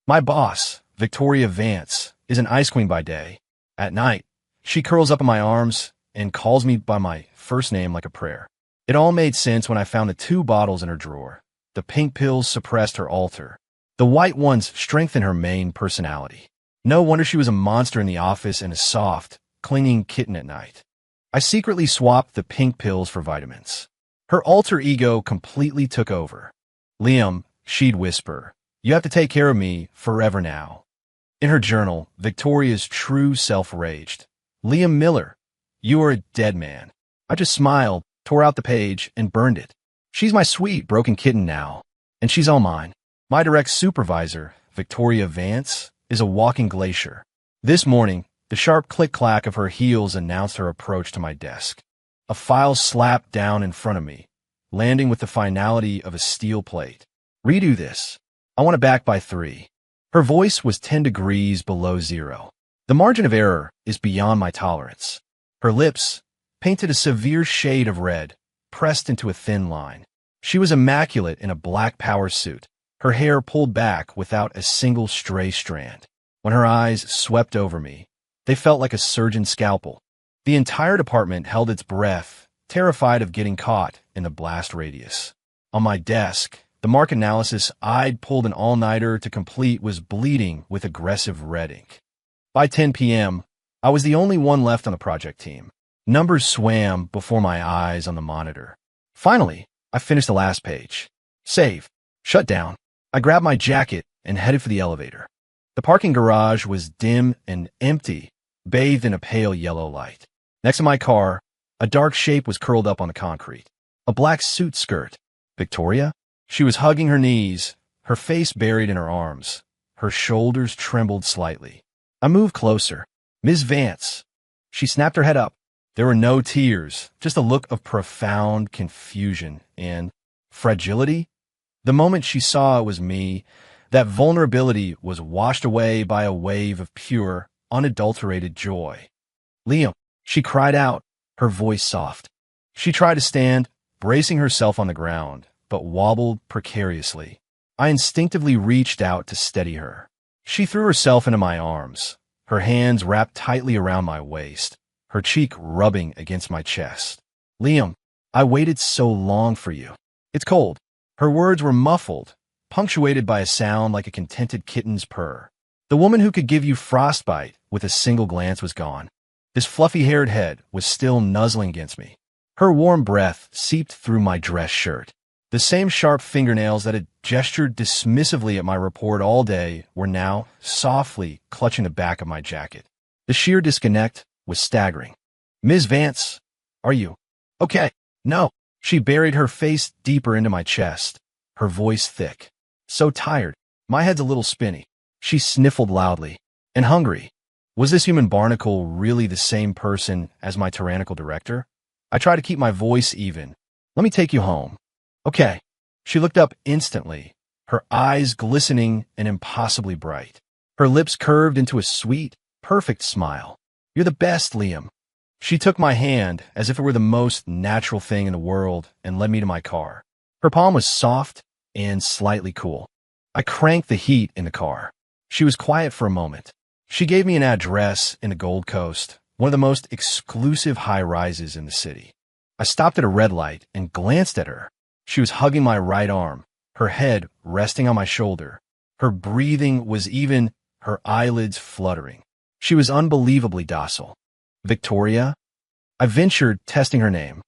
My boss, Victoria Vance, is an ice queen by day. At night, she curls up in my arms and calls me by my first name like a prayer. It all made sense when I found the 2 bottles in her drawer. The pink pills suppressed her alter. The white ones strengthened her main personality. No wonder she was a monster in the office and a soft, clinging kitten at night. I secretly swapped the pink pills for vitamins. Her alter ego completely took over. Liam, she'd whisper, you have to take care of me forever now. In her journal, Victoria's true self raged. Liam Miller, you are a dead man. I just smiled, tore out the page, and burned it. She's my sweet, broken kitten now, and she's all mine. My direct supervisor, Victoria Vance, is a walking glacier. This morning, the sharp click-clack of her heels announced her approach to my desk. A file slapped down in front of me, landing with the finality of a steel plate. Redo this. I want it back by 3. Her voice was 10 degrees below zero. The margin of error is beyond my tolerance. Her lips, painted a severe shade of red, pressed into a thin line. She was immaculate in a black power suit, her hair pulled back without a single stray strand. When her eyes swept over me, they felt like a surgeon's scalpel. The entire department held its breath, terrified of getting caught in the blast radius. On my desk, the mark analysis I'd pulled an all-nighter to complete was bleeding with aggressive red ink. By 10 p.m., I was the only one left on the project team. Numbers swam before my eyes on the monitor. Finally, I finished the last page. Save. Shut down. I grabbed my jacket and headed for the elevator. The parking garage was dim and empty, bathed in a pale yellow light. Next to my car, a dark shape was curled up on the concrete. A black suit skirt. Victoria? She was hugging her knees, her face buried in her arms. Her shoulders trembled slightly. I moved closer. Ms. Vance. She snapped her head up. There were no tears, just a look of profound confusion and fragility. The moment she saw it was me, that vulnerability was washed away by a wave of pure, unadulterated joy. Liam, she cried out, her voice soft. She tried to stand, bracing herself on the ground, but wobbled precariously. I instinctively reached out to steady her. She threw herself into my arms, her hands wrapped tightly around my waist, her cheek rubbing against my chest. Liam, I waited so long for you. It's cold. Her words were muffled, punctuated by a sound like a contented kitten's purr. The woman who could give you frostbite with a single glance was gone. This fluffy-haired head was still nuzzling against me. Her warm breath seeped through my dress shirt. The same sharp fingernails that had gestured dismissively at my report all day were now softly clutching the back of my jacket. The sheer disconnect was staggering. Ms. Vance, are you okay? No. She buried her face deeper into my chest, her voice thick. So tired. My head's a little spinny. She sniffled loudly. And hungry. Was this human barnacle really the same person as my tyrannical director? I tried to keep my voice even. Let me take you home. Okay. She looked up instantly, her eyes glistening and impossibly bright. Her lips curved into a sweet, perfect smile. You're the best, Liam. She took my hand as if it were the most natural thing in the world and led me to my car. Her palm was soft and slightly cool. I cranked the heat in the car. She was quiet for a moment. She gave me an address in the Gold Coast, one of the most exclusive high-rises in the city. I stopped at a red light and glanced at her. She was hugging my right arm, her head resting on my shoulder. Her breathing was even, her eyelids fluttering. She was unbelievably docile. Victoria? I ventured, testing her name.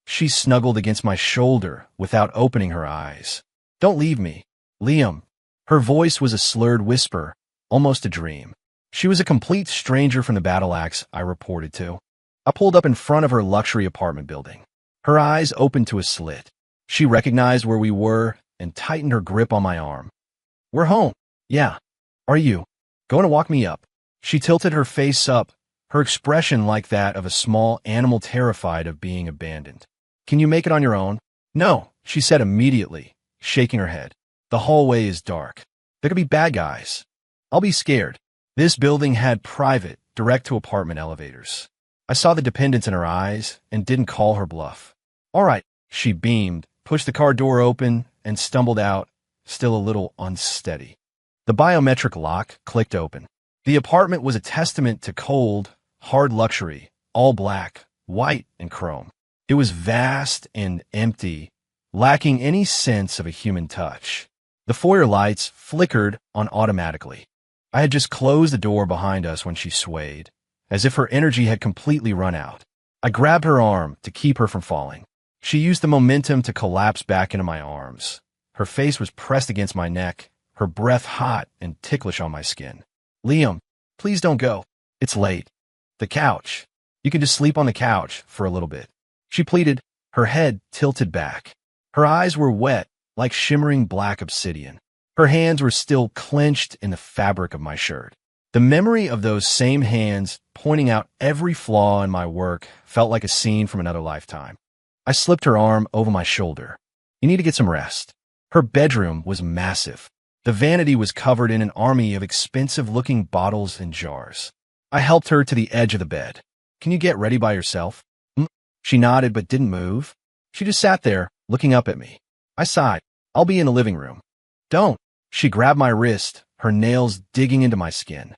She snuggled against my shoulder without opening her eyes. Don't leave me. Liam. Her voice was a slurred whisper, almost a dream. She was a complete stranger from the Battle Axe I reported to. I pulled up in front of her luxury apartment building. Her eyes opened to a slit. She recognized where we were and tightened her grip on my arm. We're home. Yeah. Are you going to walk me up? She tilted her face up, her expression like that of a small animal terrified of being abandoned. Can you make it on your own? No, she said immediately, shaking her head. The hallway is dark. There could be bad guys. I'll be scared. This building had private, direct-to-apartment elevators. I saw the dependence in her eyes and didn't call her bluff. All right, she beamed, pushed the car door open, and stumbled out, still a little unsteady. The biometric lock clicked open. The apartment was a testament to cold, hard luxury, all black, white, and chrome. It was vast and empty, lacking any sense of a human touch. The foyer lights flickered on automatically. I had just closed the door behind us when she swayed, as if her energy had completely run out. I grabbed her arm to keep her from falling. She used the momentum to collapse back into my arms. Her face was pressed against my neck, her breath hot and ticklish on my skin. Liam, please don't go. It's late. The couch. You can just sleep on the couch for a little bit. She pleaded, her head tilted back. Her eyes were wet, like shimmering black obsidian. Her hands were still clenched in the fabric of my shirt. The memory of those same hands pointing out every flaw in my work felt like a scene from another lifetime. I slipped her arm over my shoulder. You need to get some rest. Her bedroom was massive. The vanity was covered in an army of expensive-looking bottles and jars. I helped her to the edge of the bed. Can you get ready by yourself? She nodded but didn't move. She just sat there, looking up at me. I sighed. I'll be in the living room. Don't. She grabbed my wrist, her nails digging into my skin.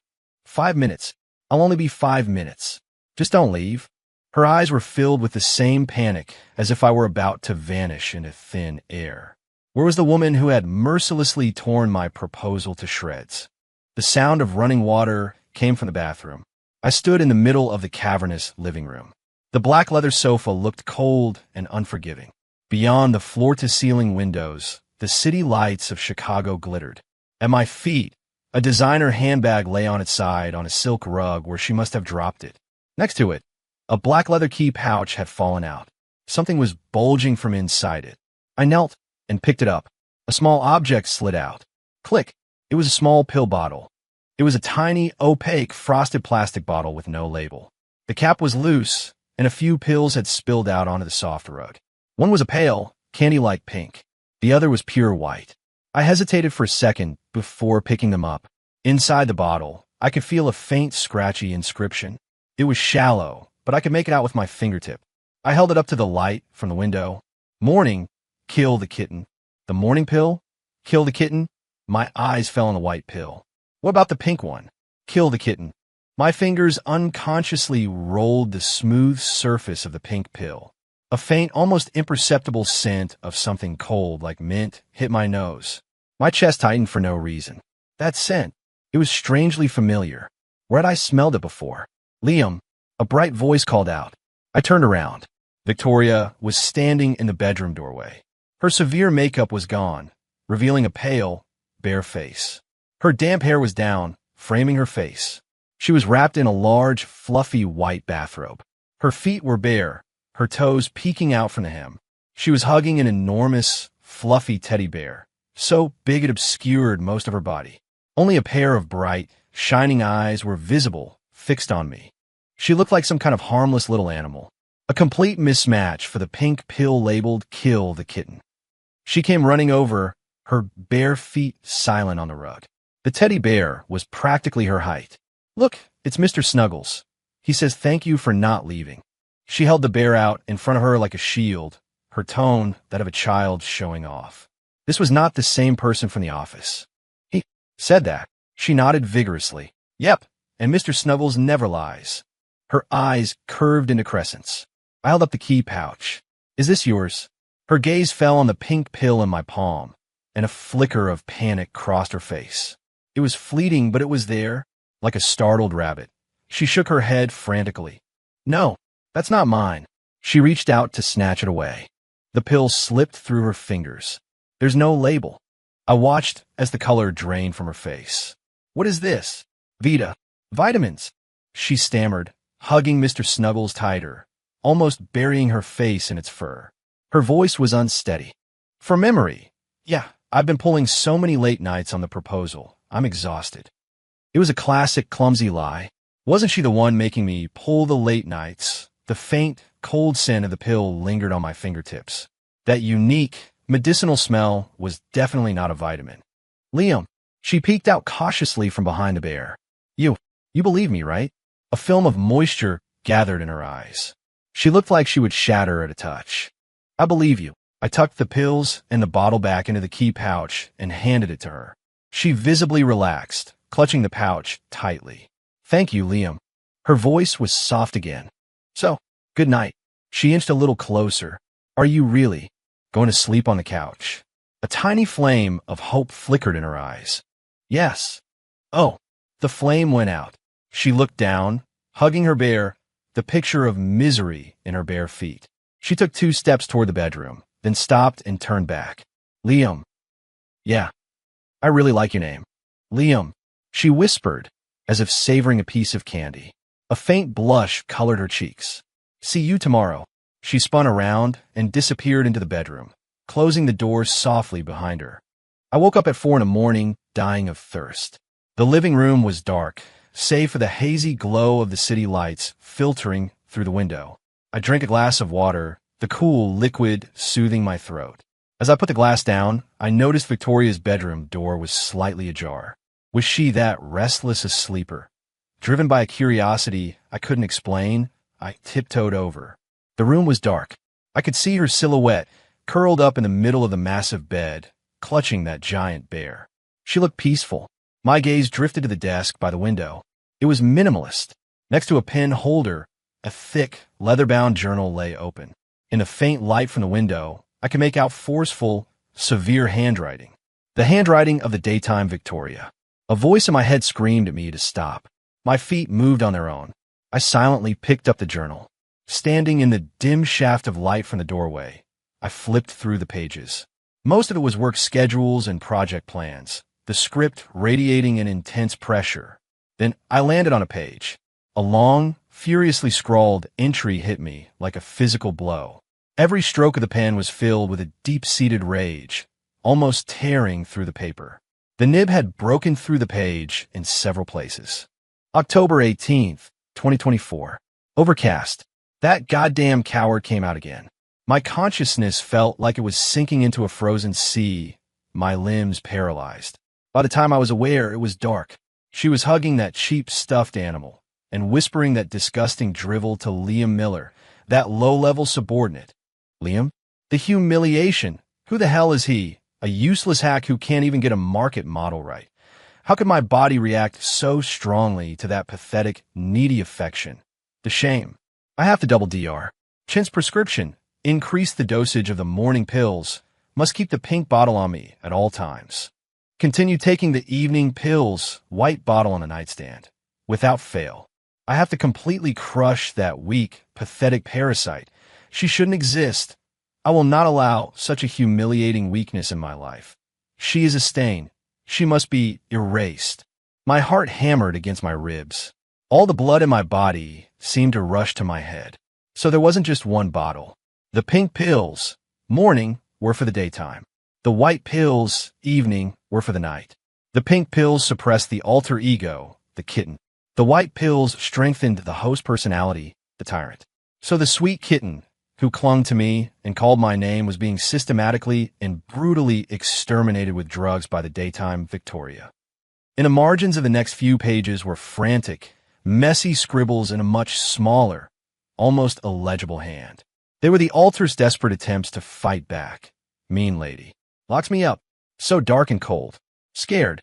5 minutes. I'll only be 5 minutes. Just don't leave. Her eyes were filled with the same panic, as if I were about to vanish into thin air. Where was the woman who had mercilessly torn my proposal to shreds? The sound of running water came from the bathroom. I stood in the middle of the cavernous living room. The black leather sofa looked cold and unforgiving. Beyond the floor-to-ceiling windows, the city lights of Chicago glittered. At my feet, a designer handbag lay on its side on a silk rug where she must have dropped it. Next to it, a black leather key pouch had fallen out. Something was bulging from inside it. I knelt and picked it up. A small object slid out. Click! It was a small pill bottle. It was a tiny, opaque, frosted plastic bottle with no label. The cap was loose, and a few pills had spilled out onto the soft rug. One was a pale, candy-like pink. The other was pure white. I hesitated for a second before picking them up. Inside the bottle, I could feel a faint, scratchy inscription. It was shallow, but I could make it out with my fingertip. I held it up to the light from the window. Morning, kill the kitten. The morning pill? Kill the kitten? My eyes fell on the white pill. What about the pink one? Kill the kitten. My fingers unconsciously rolled the smooth surface of the pink pill. A faint, almost imperceptible scent of something cold like mint hit my nose. My chest tightened for no reason. That scent, it was strangely familiar. Where had I smelled it before? Liam, a bright voice called out. I turned around. Victoria was standing in the bedroom doorway. Her severe makeup was gone, revealing a pale, bare face. Her damp hair was down, framing her face. She was wrapped in a large, fluffy white bathrobe. Her feet were bare, her toes peeking out from the hem. She was hugging an enormous, fluffy teddy bear, so big it obscured most of her body. Only a pair of bright, shining eyes were visible, fixed on me. She looked like some kind of harmless little animal, a complete mismatch for the pink pill labeled Kill the Kitten. She came running over, her bare feet silent on the rug. The teddy bear was practically her height. Look, it's Mr. Snuggles. He says thank you for not leaving. She held the bear out in front of her like a shield, her tone that of a child showing off. This was not the same person from the office. He said that. She nodded vigorously. Yep, and Mr. Snuggles never lies. Her eyes curved into crescents. I held up the key pouch. Is this yours? Her gaze fell on the pink pill in my palm, and a flicker of panic crossed her face. It was fleeting, but it was there, like a startled rabbit. She shook her head frantically. No, that's not mine. She reached out to snatch it away. The pill slipped through her fingers. There's no label. I watched as the color drained from her face. What is this? Vita. Vitamins. She stammered, hugging Mr. Snuggles tighter, almost burying her face in its fur. Her voice was unsteady. From memory. Yeah, I've been pulling so many late nights on the proposal. I'm exhausted. It was a classic clumsy lie. Wasn't she the one making me pull the late nights? The faint, cold scent of the pill lingered on my fingertips. That unique, medicinal smell was definitely not a vitamin. Liam. She peeked out cautiously from behind the bear. You believe me, right? A film of moisture gathered in her eyes. She looked like she would shatter at a touch. I believe you. I tucked the pills and the bottle back into the key pouch and handed it to her. She visibly relaxed, clutching the pouch tightly. Thank you, Liam. Her voice was soft again. So, good night. She inched a little closer. Are you really going to sleep on the couch? A tiny flame of hope flickered in her eyes. Yes. Oh, the flame went out. She looked down, hugging her bear, the picture of misery in her bare feet. She took 2 steps toward the bedroom, then stopped and turned back. Liam. Yeah, I really like your name. Liam, she whispered, as if savoring a piece of candy. A faint blush colored her cheeks. See you tomorrow. She spun around and disappeared into the bedroom, closing the door softly behind her. I woke up at 4 in the morning, dying of thirst. The living room was dark, save for the hazy glow of the city lights filtering through the window. I drank a glass of water, the cool liquid soothing my throat. As I put the glass down, I noticed Victoria's bedroom door was slightly ajar. Was she that restless a sleeper? Driven by a curiosity I couldn't explain, I tiptoed over. The room was dark. I could see her silhouette, curled up in the middle of the massive bed, clutching that giant bear. She looked peaceful. My gaze drifted to the desk by the window. It was minimalist. Next to a pen holder, a thick, leather-bound journal lay open. In the faint light from the window, I could make out forceful, severe handwriting. The handwriting of the daytime Victoria. A voice in my head screamed at me to stop. My feet moved on their own. I silently picked up the journal. Standing in the dim shaft of light from the doorway, I flipped through the pages. Most of it was work schedules and project plans, the script radiating an intense pressure. Then I landed on a page. A long, furiously scrawled entry hit me like a physical blow. Every stroke of the pen was filled with a deep-seated rage, almost tearing through the paper. The nib had broken through the page in several places. October 18th, 2024. Overcast. That goddamn coward came out again. My consciousness felt like it was sinking into a frozen sea, my limbs paralyzed. By the time I was aware, it was dark. She was hugging that cheap stuffed animal and whispering that disgusting drivel to Liam Miller, that low-level subordinate. Liam? The humiliation. Who the hell is he? A useless hack who can't even get a market model right. How could my body react so strongly to that pathetic, needy affection? The shame. I have to double DR. Chin's prescription. Increase the dosage of the morning pills. Must keep the pink bottle on me at all times. Continue taking the evening pills, white bottle on the nightstand. Without fail. I have to completely crush that weak, pathetic parasite. She shouldn't exist. I will not allow such a humiliating weakness in my life. She is a stain. She must be erased. My heart hammered against my ribs. All the blood in my body seemed to rush to my head. So there wasn't just one bottle. The pink pills, morning, were for the daytime. The white pills, evening, were for the night. The pink pills suppressed the alter ego, the kitten. The white pills strengthened the host personality, the tyrant. So the sweet kitten, who clung to me and called my name, was being systematically and brutally exterminated with drugs by the daytime Victoria. In the margins of the next few pages were frantic, messy scribbles in a much smaller, almost illegible hand. They were the alter's desperate attempts to fight back. Mean lady. Locks me up. So dark and cold. Scared.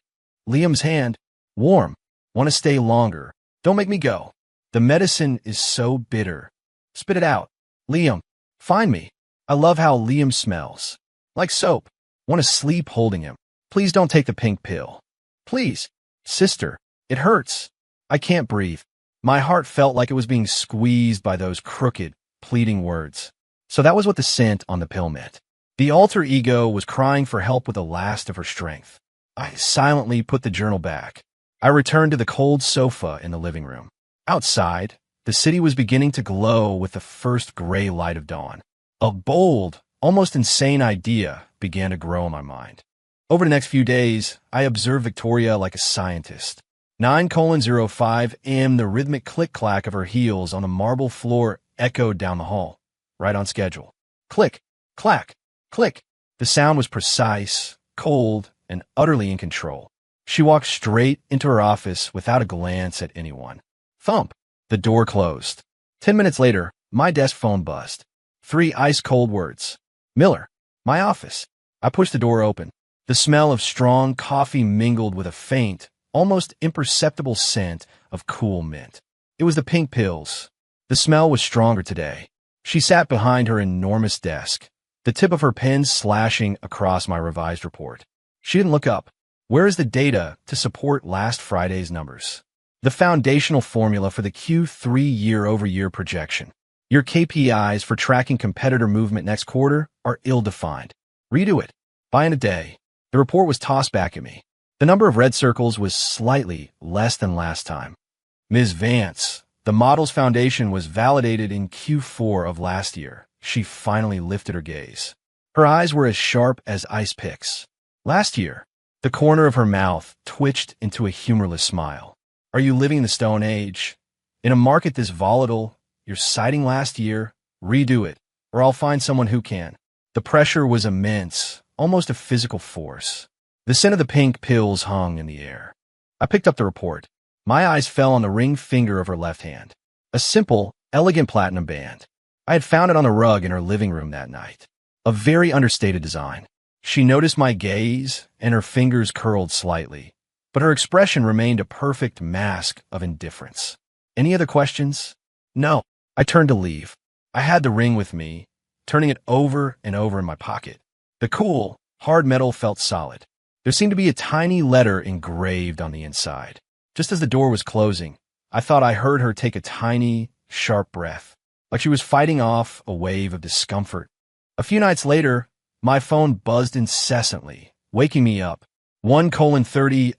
Liam's hand. Warm. Want to stay longer. Don't make me go. The medicine is so bitter. Spit it out. Liam. Find me. I love how Liam smells. Like soap. Want to sleep holding him. Please don't take the pink pill. Please. Sister. It hurts. I can't breathe. My heart felt like it was being squeezed by those crooked, pleading words. So that was what the scent on the pill meant. The alter ego was crying for help with the last of her strength. I silently put the journal back. I returned to the cold sofa in the living room. Outside, the city was beginning to glow with the first gray light of dawn. A bold, almost insane idea began to grow in my mind. Over the next few days, I observed Victoria like a scientist. 9:05 a.m. the rhythmic click-clack of her heels on the marble floor echoed down the hall, right on schedule. Click, clack, click. The sound was precise, cold, and utterly in control. She walked straight into her office without a glance at anyone. Thump. The door closed. 10 minutes later, my desk phone buzzed. 3 ice-cold words. Miller. My office. I pushed the door open. The smell of strong coffee mingled with a faint, almost imperceptible scent of cool mint. It was the pink pills. The smell was stronger today. She sat behind her enormous desk, the tip of her pen slashing across my revised report. She didn't look up. Where is the data to support last Friday's numbers? The foundational formula for the Q3 year-over-year projection. Your KPIs for tracking competitor movement next quarter are ill-defined. Redo it. By in a day. The report was tossed back at me. The number of red circles was slightly less than last time. Ms. Vance, the model's foundation was validated in Q4 of last year. She finally lifted her gaze. Her eyes were as sharp as ice picks. Last year, the corner of her mouth twitched into a humorless smile. Are you living in the Stone Age? In a market this volatile, you're citing last year? Redo it, or I'll find someone who can. The pressure was immense, almost a physical force. The scent of the pink pills hung in the air. I picked up the report. My eyes fell on the ring finger of her left hand. A simple, elegant platinum band. I had found it on the rug in her living room that night. A very understated design. She noticed my gaze, and her fingers curled slightly, but her expression remained a perfect mask of indifference. Any other questions? No. I turned to leave. I had the ring with me, turning it over and over in my pocket. The cool, hard metal felt solid. There seemed to be a tiny letter engraved on the inside. Just as the door was closing, I thought I heard her take a tiny, sharp breath, like she was fighting off a wave of discomfort. A few nights later, my phone buzzed incessantly, waking me up. 1:30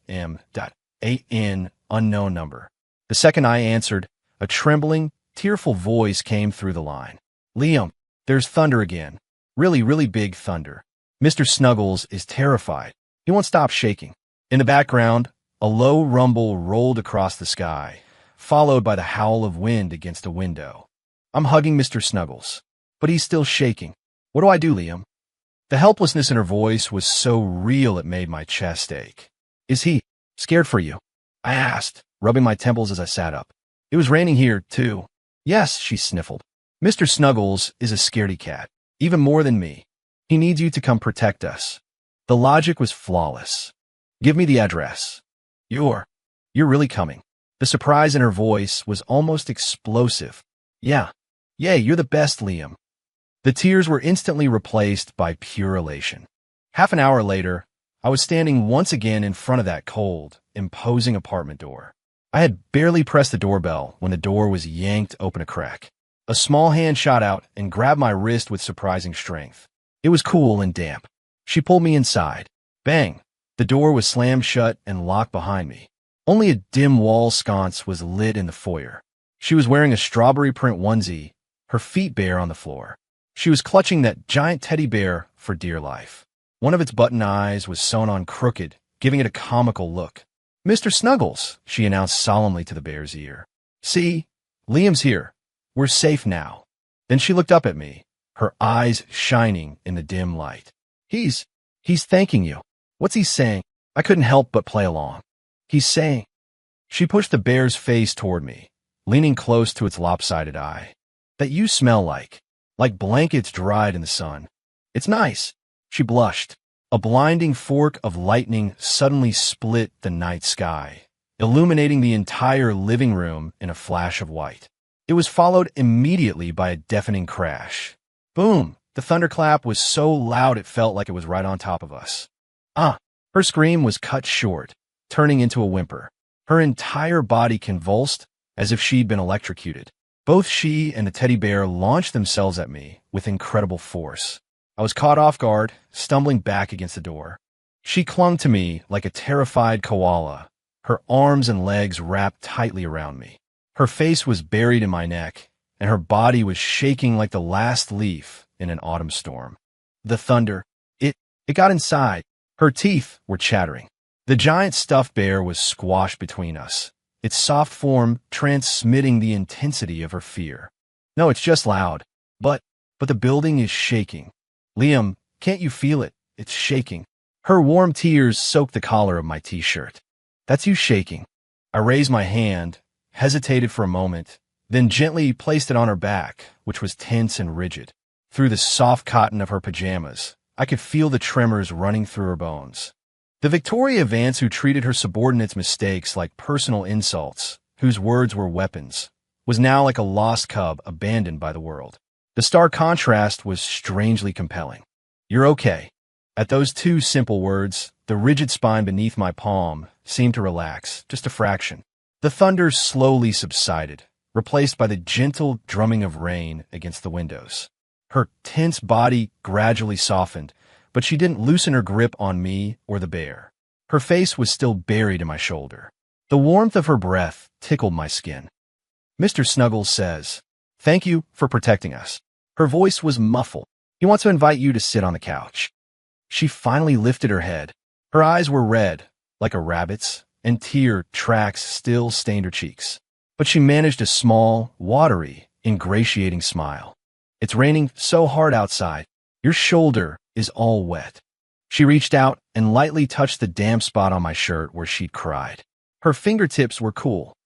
.m.an unknown number. The second I answered, a trembling, tearful voice came through the line. Liam, there's thunder again. Really, really big thunder. Mr. Snuggles is terrified. He won't stop shaking. In the background, a low rumble rolled across the sky, followed by the howl of wind against a window. I'm hugging Mr. Snuggles, but he's still shaking. What do I do, Liam? The helplessness in her voice was so real it made my chest ache. Is he scared for you? I asked, rubbing my temples as I sat up. It was raining here, too. Yes, she sniffled. Mr. Snuggles is a scaredy cat, even more than me. He needs you to come protect us. The logic was flawless. Give me the address. You're really coming. The surprise in her voice was almost explosive. Yeah. Yay, you're the best, Liam. The tears were instantly replaced by pure elation. Half an hour later, I was standing once again in front of that cold, imposing apartment door. I had barely pressed the doorbell when the door was yanked open a crack. A small hand shot out and grabbed my wrist with surprising strength. It was cool and damp. She pulled me inside. Bang! The door was slammed shut and locked behind me. Only a dim wall sconce was lit in the foyer. She was wearing a strawberry print onesie, her feet bare on the floor. She was clutching that giant teddy bear for dear life. One of its button eyes was sewn on crooked, giving it a comical look. Mr. Snuggles, she announced solemnly to the bear's ear. See, Liam's here. We're safe now. Then she looked up at me, her eyes shining in the dim light. He's thanking you. What's he saying? I couldn't help but play along. He's saying. She pushed the bear's face toward me, leaning close to its lopsided eye. That you smell like blankets dried in the sun. It's nice. She blushed. A blinding fork of lightning suddenly split the night sky, illuminating the entire living room in a flash of white. It was followed immediately by a deafening crash. Boom! The thunderclap was so loud it felt like it was right on top of us. Her scream was cut short, turning into a whimper. Her entire body convulsed as if she'd been electrocuted. Both she and the teddy bear launched themselves at me with incredible force. I was caught off guard, stumbling back against the door. She clung to me like a terrified koala, her arms and legs wrapped tightly around me. Her face was buried in my neck, and her body was shaking like the last leaf in an autumn storm. The thunder, it got inside. Her teeth were chattering. The giant stuffed bear was squashed between us, its soft form transmitting the intensity of her fear. No, it's just loud. But the building is shaking. Liam, can't you feel it? It's shaking. Her warm tears soaked the collar of my t-shirt. That's you shaking. I raised my hand, hesitated for a moment, then gently placed it on her back, which was tense and rigid. Through the soft cotton of her pajamas, I could feel the tremors running through her bones. The Victoria Vance who treated her subordinates' mistakes like personal insults, whose words were weapons, was now like a lost cub abandoned by the world. The stark contrast was strangely compelling. "You're okay." At those two simple words, the rigid spine beneath my palm seemed to relax, just a fraction. The thunder slowly subsided, replaced by the gentle drumming of rain against the windows. Her tense body gradually softened, but she didn't loosen her grip on me or the bear. Her face was still buried in my shoulder. The warmth of her breath tickled my skin. "Mr. Snuggles says, thank you for protecting us." Her voice was muffled. "He wants to invite you to sit on the couch." She finally lifted her head. Her eyes were red, like a rabbit's, and tear tracks still stained her cheeks. But she managed a small, watery, ingratiating smile. "It's raining so hard outside. Your shoulder is all wet." She reached out and lightly touched the damp spot on my shirt where she'd cried. Her fingertips were cool.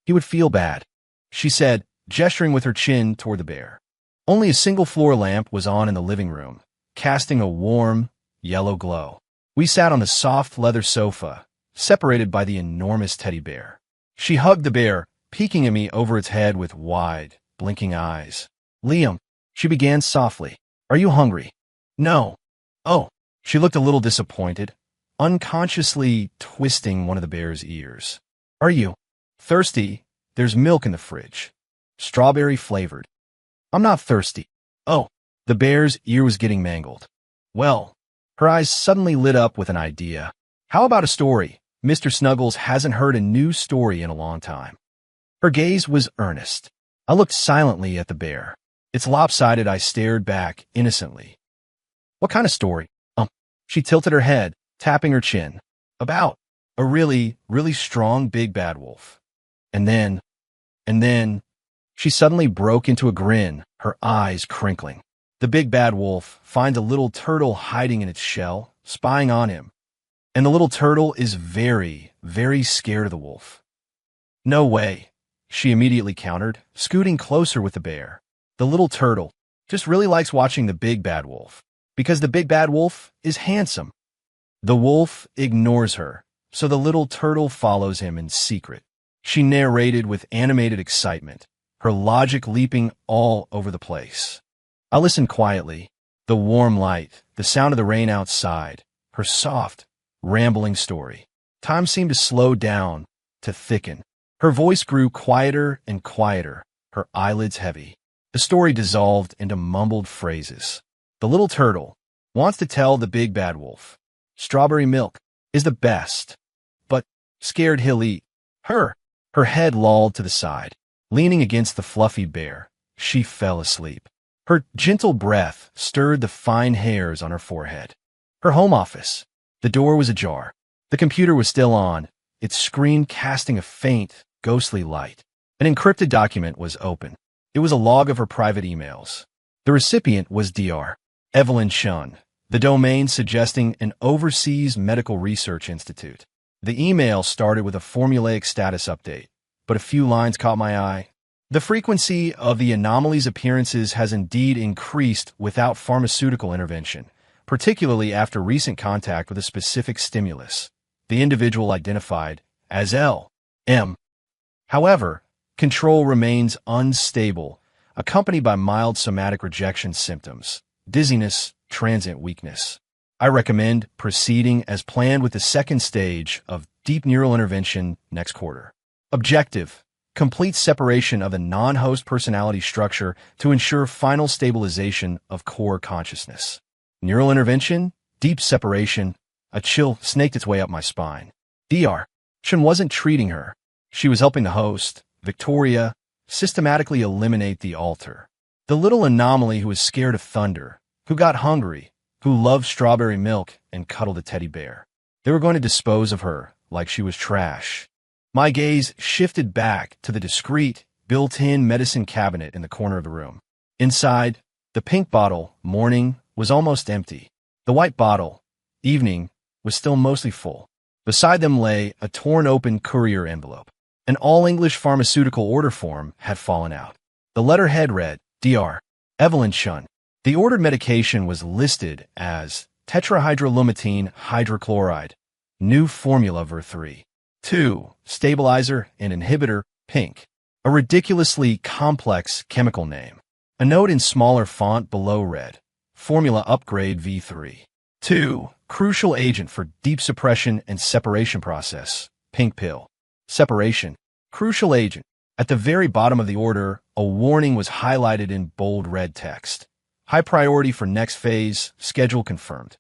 "He would feel bad," she said, gesturing with her chin toward the bear. Only a single floor lamp was on in the living room, casting a warm, yellow glow. We sat on the soft leather sofa, separated by the enormous teddy bear. She hugged the bear, peeking at me over its head with wide, blinking eyes. "Liam," she began softly, "are you hungry?" "No." "Oh." She looked a little disappointed, unconsciously twisting one of the bear's ears. "Are you thirsty? There's milk in the fridge. Strawberry flavored." "I'm not thirsty." "Oh." The bear's ear was getting mangled. "Well," her eyes suddenly lit up with an idea. "How about a story? Mr. Snuggles hasn't heard a new story in a long time." Her gaze was earnest. I looked silently at the bear. It's lopsided. I stared back innocently. "What kind of story?" She tilted her head, tapping her chin. "About a really, really strong big bad wolf." And then, she suddenly broke into a grin, her eyes crinkling. "The big bad wolf finds a little turtle hiding in its shell, spying on him. And the little turtle is very, very scared of the wolf." "No way," she immediately countered, scooting closer with the bear. "The little turtle just really likes watching the big bad wolf, because the big bad wolf is handsome. The wolf ignores her, so the little turtle follows him in secret." She narrated with animated excitement, her logic leaping all over the place. I listened quietly. The warm light, the sound of the rain outside, her soft, rambling story. Time seemed to slow down, to thicken. Her voice grew quieter and quieter, her eyelids heavy. The story dissolved into mumbled phrases. "The little turtle wants to tell the big bad wolf. Strawberry milk is the best, but scared he'll eat her." Her head lolled to the side. Leaning against the fluffy bear, she fell asleep. Her gentle breath stirred the fine hairs on her forehead. Her home office. The door was ajar. The computer was still on, its screen casting a faint, ghostly light. An encrypted document was open. It was a log of her private emails. The recipient was Dr. Evelyn Shun, the domain suggesting an overseas medical research institute. The email started with a formulaic status update, but a few lines caught my eye. "The frequency of the anomaly's appearances has indeed increased without pharmaceutical intervention, particularly after recent contact with a specific stimulus, the individual identified as L.M. However, control remains unstable, accompanied by mild somatic rejection symptoms, dizziness, transient weakness. I recommend proceeding as planned with the second stage of deep neural intervention next quarter. Objective: complete separation of the non-host personality structure to ensure final stabilization of core consciousness." Neural intervention, deep separation. A chill snaked its way up my spine. Dr. Shun wasn't treating her. She was helping the host, Victoria, systematically eliminate the alter. The little anomaly who was scared of thunder, who got hungry, who loved strawberry milk and cuddled a teddy bear. They were going to dispose of her like she was trash. My gaze shifted back to the discreet, built-in medicine cabinet in the corner of the room. Inside, the pink bottle, morning, was almost empty. The white bottle, evening, was still mostly full. Beside them lay a torn-open courier envelope. An all-English pharmaceutical order form had fallen out. The letterhead read, Dr. Evelyn Shun, The ordered medication was listed as tetrahydrolumitine hydrochloride, new formula Ver3. 2. Stabilizer and inhibitor, pink. A ridiculously complex chemical name. A note in smaller font below read, formula upgrade V3. 2. Crucial agent for deep suppression and separation process, pink pill. Separation. Crucial agent. At the very bottom of the order, a warning was highlighted in bold red text. High priority for next phase, schedule confirmed.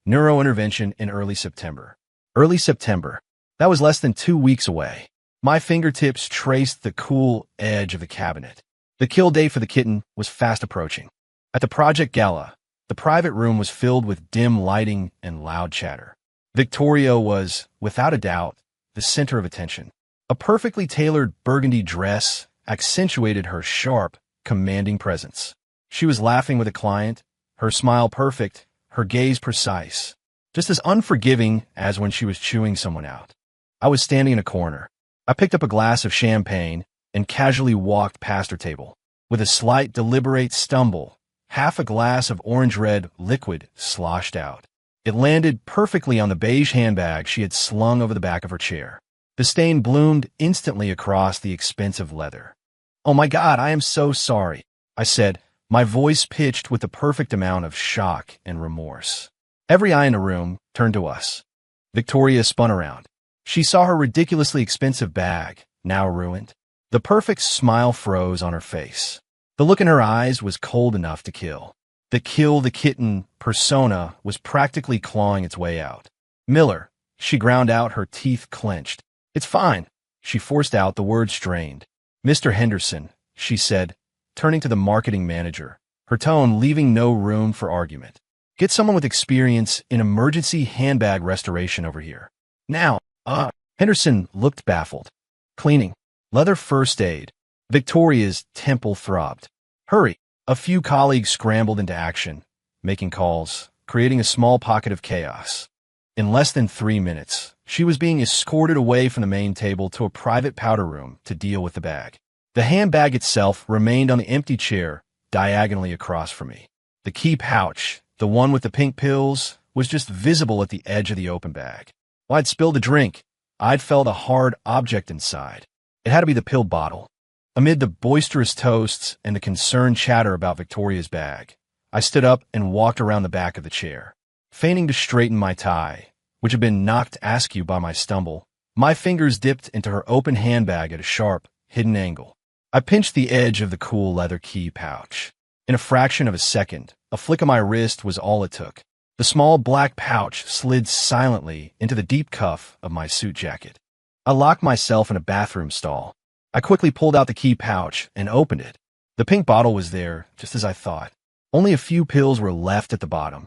Neurointervention in early September. Early September. That was less than 2 weeks away. My fingertips traced the cool edge of the cabinet. The kill day for the kitten was fast approaching. At the project gala, the private room was filled with dim lighting and loud chatter. Victoria was, without a doubt, the center of attention. A perfectly tailored burgundy dress accentuated her sharp, commanding presence. She was laughing with a client, her smile perfect, her gaze precise, just as unforgiving as when she was chewing someone out. I was standing in a corner. I picked up a glass of champagne and casually walked past her table. With a slight, deliberate stumble, half a glass of orange-red liquid sloshed out. It landed perfectly on the beige handbag she had slung over the back of her chair. The stain bloomed instantly across the expensive leather. "Oh my God, I am so sorry," I said, my voice pitched with the perfect amount of shock and remorse. Every eye in the room turned to us. Victoria spun around. She saw her ridiculously expensive bag, now ruined. The perfect smile froze on her face. The look in her eyes was cold enough to kill. The kill the kitten persona was practically clawing its way out. "Miller," she ground out, her teeth clenched. "It's fine." She forced out, the words strained. "Mr. Henderson," she said, turning to the marketing manager, her tone leaving no room for argument. "Get someone with experience in emergency handbag restoration over here. Now." Henderson looked baffled. "Cleaning. Leather first aid." Victoria's temple throbbed. "Hurry." A few colleagues scrambled into action, making calls, creating a small pocket of chaos. In less than 3 minutes, she was being escorted away from the main table to a private powder room to deal with the bag. The handbag itself remained on the empty chair, diagonally across from me. The key pouch, the one with the pink pills, was just visible at the edge of the open bag. Well, I'd spilled the drink. I'd felt a hard object inside. It had to be the pill bottle. Amid the boisterous toasts and the concerned chatter about Victoria's bag, I stood up and walked around the back of the chair. Feigning to straighten my tie, which had been knocked askew by my stumble, my fingers dipped into her open handbag at a sharp, hidden angle. I pinched the edge of the cool leather key pouch. In a fraction of a second, a flick of my wrist was all it took. The small black pouch slid silently into the deep cuff of my suit jacket. I locked myself in a bathroom stall. I quickly pulled out the key pouch and opened it. The pink bottle was there, just as I thought. Only a few pills were left at the bottom.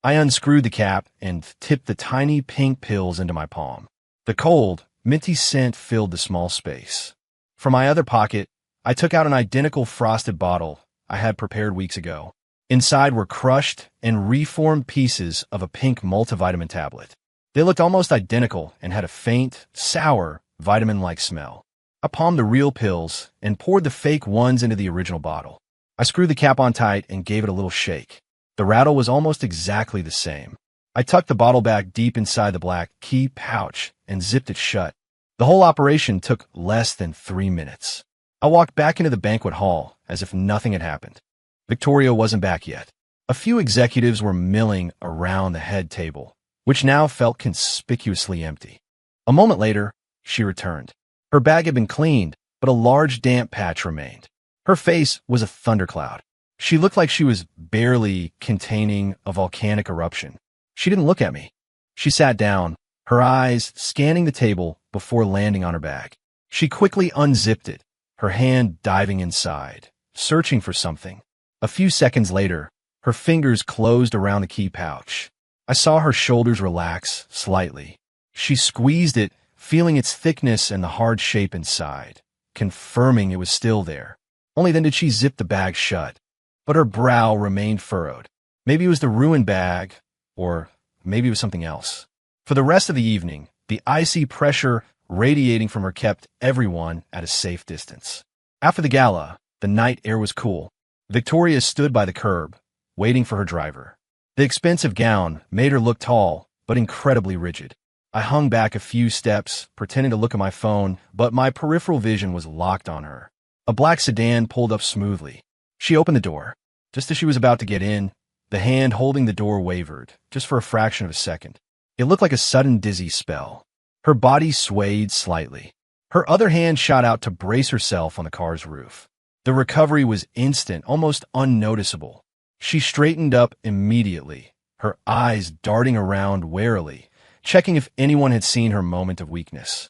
I unscrewed the cap and tipped the tiny pink pills into my palm. The cold, minty scent filled the small space. From my other pocket, I took out an identical frosted bottle I had prepared weeks ago. Inside were crushed and reformed pieces of a pink multivitamin tablet. They looked almost identical and had a faint, sour, vitamin-like smell. I palmed the real pills and poured the fake ones into the original bottle. I screwed the cap on tight and gave it a little shake. The rattle was almost exactly the same. I tucked the bottle back deep inside the black key pouch and zipped it shut. The whole operation took less than 3 minutes. I walked back into the banquet hall as if nothing had happened. Victoria wasn't back yet. A few executives were milling around the head table, which now felt conspicuously empty. A moment later, she returned. Her bag had been cleaned, but a large damp patch remained. Her face was a thundercloud. She looked like she was barely containing a volcanic eruption. She didn't look at me. She sat down, her eyes scanning the table before landing on her bag. She quickly unzipped it, her hand diving inside, searching for something. A few seconds later, her fingers closed around the key pouch. I saw her shoulders relax slightly. She squeezed it, feeling its thickness and the hard shape inside, confirming it was still there. Only then did she zip the bag shut. But her brow remained furrowed. Maybe it was the ruined bag, or maybe it was something else. For the rest of the evening, the icy pressure radiating from her kept everyone at a safe distance. After the gala, the night air was cool. Victoria stood by the curb, waiting for her driver. The expensive gown made her look tall, but incredibly rigid. I hung back a few steps, pretending to look at my phone, but my peripheral vision was locked on her. A black sedan pulled up smoothly. She opened the door. Just as she was about to get in, the hand holding the door wavered, just for a fraction of a second. It looked like a sudden dizzy spell. Her body swayed slightly. Her other hand shot out to brace herself on the car's roof. The recovery was instant, almost unnoticeable. She straightened up immediately, her eyes darting around warily, checking if anyone had seen her moment of weakness.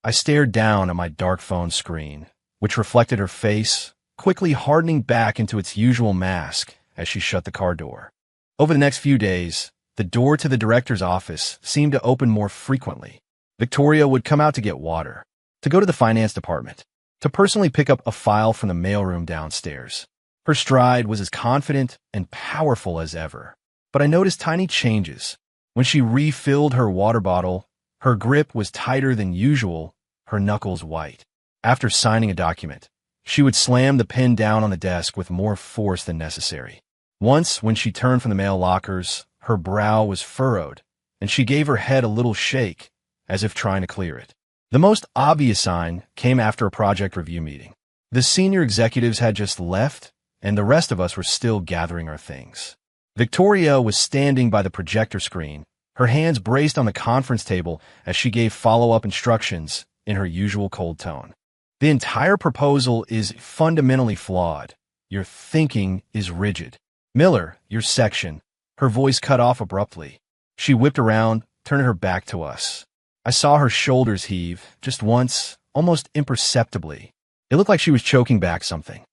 I stared down at my dark phone screen, which reflected her face, quickly hardening back into its usual mask as she shut the car door. Over the next few days, the door to the director's office seemed to open more frequently. Victoria would come out to get water, to go to the finance department, to personally pick up a file from the mailroom downstairs. Her stride was as confident and powerful as ever. But I noticed tiny changes. When she refilled her water bottle, her grip was tighter than usual, her knuckles white. After signing a document, she would slam the pen down on the desk with more force than necessary. Once, when she turned from the mail lockers, her brow was furrowed, and she gave her head a little shake, as if trying to clear it. The most obvious sign came after a project review meeting. The senior executives had just left, and the rest of us were still gathering our things. Victoria was standing by the projector screen, her hands braced on the conference table as she gave follow-up instructions in her usual cold tone. The entire proposal is fundamentally flawed. Your thinking is rigid. Miller, your section. Her voice cut off abruptly. She whipped around, turning her back to us. I saw her shoulders heave, just once, almost imperceptibly. It looked like she was choking back something.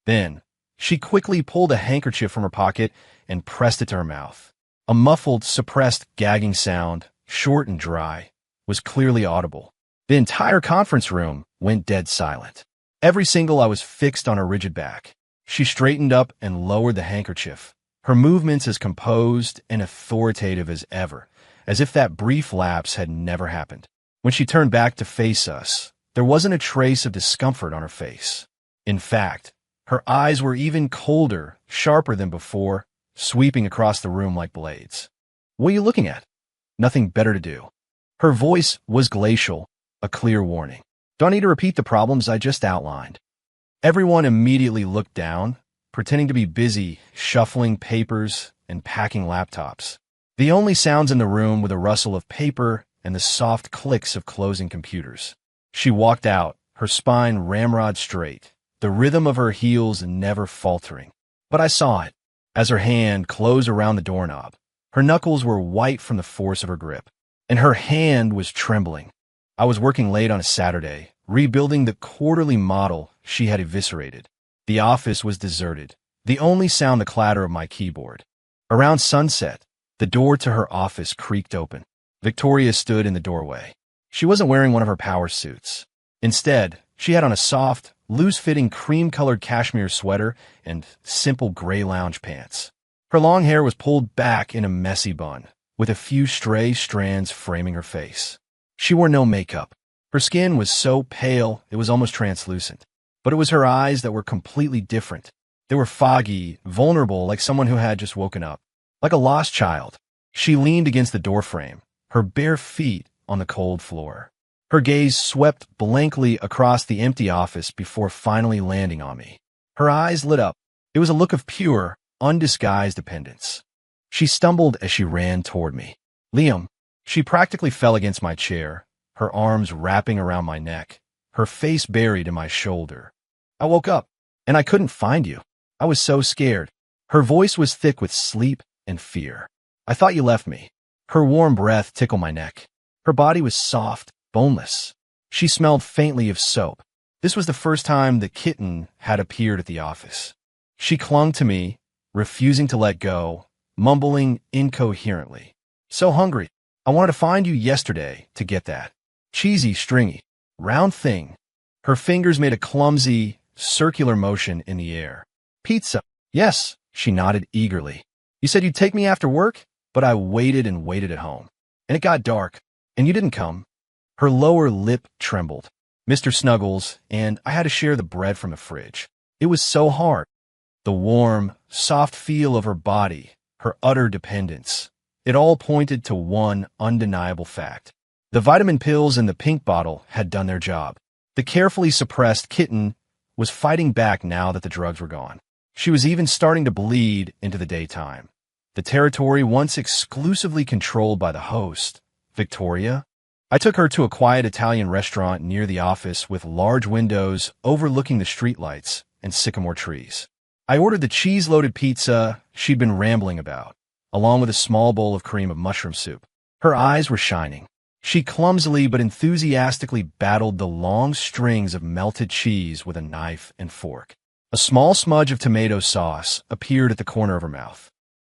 Then, she quickly pulled a handkerchief from her pocket and pressed it to her mouth. A muffled, suppressed, gagging sound, short and dry, was clearly audible. The entire conference room went dead silent. Every single eye was fixed on her rigid back. She straightened up and lowered the handkerchief, her movements as composed and authoritative as ever, as if that brief lapse had never happened. When she turned back to face us, there wasn't a trace of discomfort on her face. In fact, her eyes were even colder, sharper than before, sweeping across the room like blades. "What are you looking at?" Nothing better to do. Her voice was glacial, a clear warning. "Do I need to repeat the problems I just outlined?" Everyone immediately looked down, pretending to be busy shuffling papers and packing laptops. The only sounds in the room were the rustle of paper and the soft clicks of closing computers. She walked out, her spine ramrod straight, the rhythm of her heels never faltering. But I saw it. As her hand closed around the doorknob, her knuckles were white from the force of her grip, and her hand was trembling. I was working late on a Saturday, rebuilding the quarterly model she had eviscerated. The office was deserted, the only sound the clatter of my keyboard. Around sunset, the door to her office creaked open. Victoria stood in the doorway. She wasn't wearing one of her power suits. Instead, she had on a soft, loose-fitting cream-colored cashmere sweater and simple gray lounge pants. Her long hair was pulled back in a messy bun, with a few stray strands framing her face. She wore no makeup. Her skin was so pale it was almost translucent. But it was her eyes that were completely different. They were foggy, vulnerable, like someone who had just woken up. Like a lost child. She leaned against the doorframe, her bare feet on the cold floor. Her gaze swept blankly across the empty office before finally landing on me. Her eyes lit up. It was a look of pure, undisguised dependence. She stumbled as she ran toward me. "Liam." She practically fell against my chair, her arms wrapping around my neck, her face buried in my shoulder. "I woke up, and I couldn't find you. I was so scared." Her voice was thick with sleep and fear. "I thought you left me." Her warm breath tickled my neck. Her body was soft, boneless. She smelled faintly of soap. This was the first time the kitten had appeared at the office. She clung to me, refusing to let go, mumbling incoherently. "So hungry. I wanted to find you yesterday to get that cheesy, stringy, round thing." Her fingers made a clumsy, circular motion in the air. "Pizza." "Yes," she nodded eagerly. "You said you'd take me after work, but I waited and waited at home. And it got dark, and you didn't come." Her lower lip trembled. "Mr. Snuggles, and I had to share the bread from the fridge. It was so hard." the warm, soft feel of her body, her utter dependence. It all pointed to one undeniable fact. The vitamin pills in the pink bottle had done their job. The carefully suppressed kitten was fighting back now that the drugs were gone. She was even starting to bleed into the daytime. The territory once exclusively controlled by the host, Victoria. I took her to a quiet Italian restaurant near the office with large windows overlooking the streetlights and sycamore trees. I ordered the cheese-loaded pizza she'd been rambling about, along with a small bowl of cream of mushroom soup. Her eyes were shining. She clumsily but enthusiastically battled the long strings of melted cheese with a knife and fork. A small smudge of tomato sauce appeared at the corner of her mouth.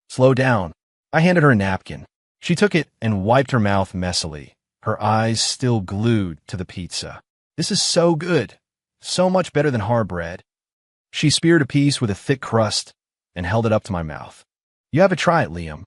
"Slow down." I handed her a napkin. She took it and wiped her mouth messily, her eyes still glued to the pizza. "This is so good. So much better than hard bread." She speared a piece with a thick crust and held it up to my mouth. "You have to try it, Liam."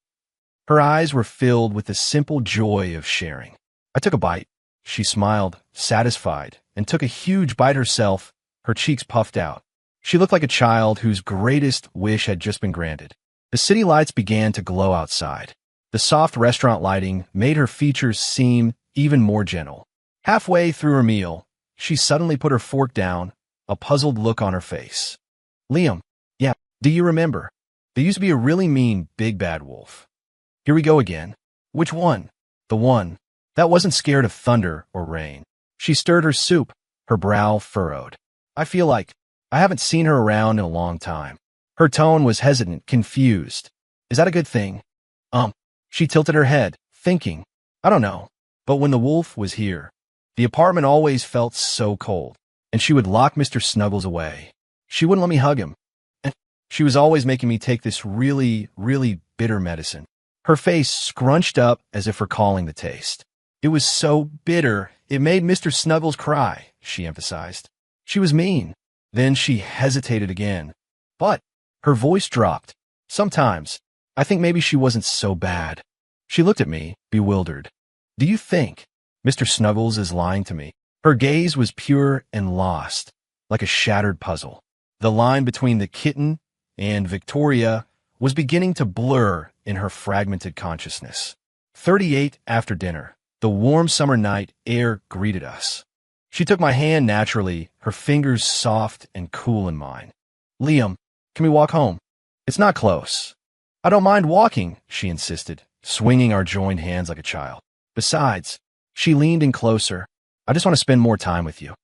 Her eyes were filled with the simple joy of sharing. I took a bite. She smiled, satisfied, and took a huge bite herself, her cheeks puffed out. She looked like a child whose greatest wish had just been granted. The city lights began to glow outside. The soft restaurant lighting made her features seem even more gentle. Halfway through her meal, she suddenly put her fork down, a puzzled look on her face. "Liam, yeah, do you remember? There used to be a really mean big bad wolf. Here we go again." "Which one?" "The one that wasn't scared of thunder or rain." She stirred her soup, her brow furrowed. "I feel like I haven't seen her around in a long time." Her tone was hesitant, confused. "Is that a good thing?" She tilted her head, thinking. "I don't know. But when the wolf was here, the apartment always felt so cold, and she would lock Mr. Snuggles away. She wouldn't let me hug him. And she was always making me take this really, really bitter medicine." Her face scrunched up as if recalling the taste. "It was so bitter, it made Mr. Snuggles cry," she emphasized. "She was mean." Then she hesitated again. But her voice dropped. "Sometimes, I think maybe she wasn't so bad." She looked at me, bewildered. "Do you think Mr. Snuggles is lying to me?" Her gaze was pure and lost, like a shattered puzzle. The line between the kitten and Victoria was beginning to blur in her fragmented consciousness. 38 after dinner, the warm summer night air greeted us. She took my hand naturally, her fingers soft and cool in mine. "Liam, can we walk home? It's not close." "I don't mind walking," she insisted, swinging our joined hands like a child. "Besides," she leaned in closer, "I just want to spend more time with you."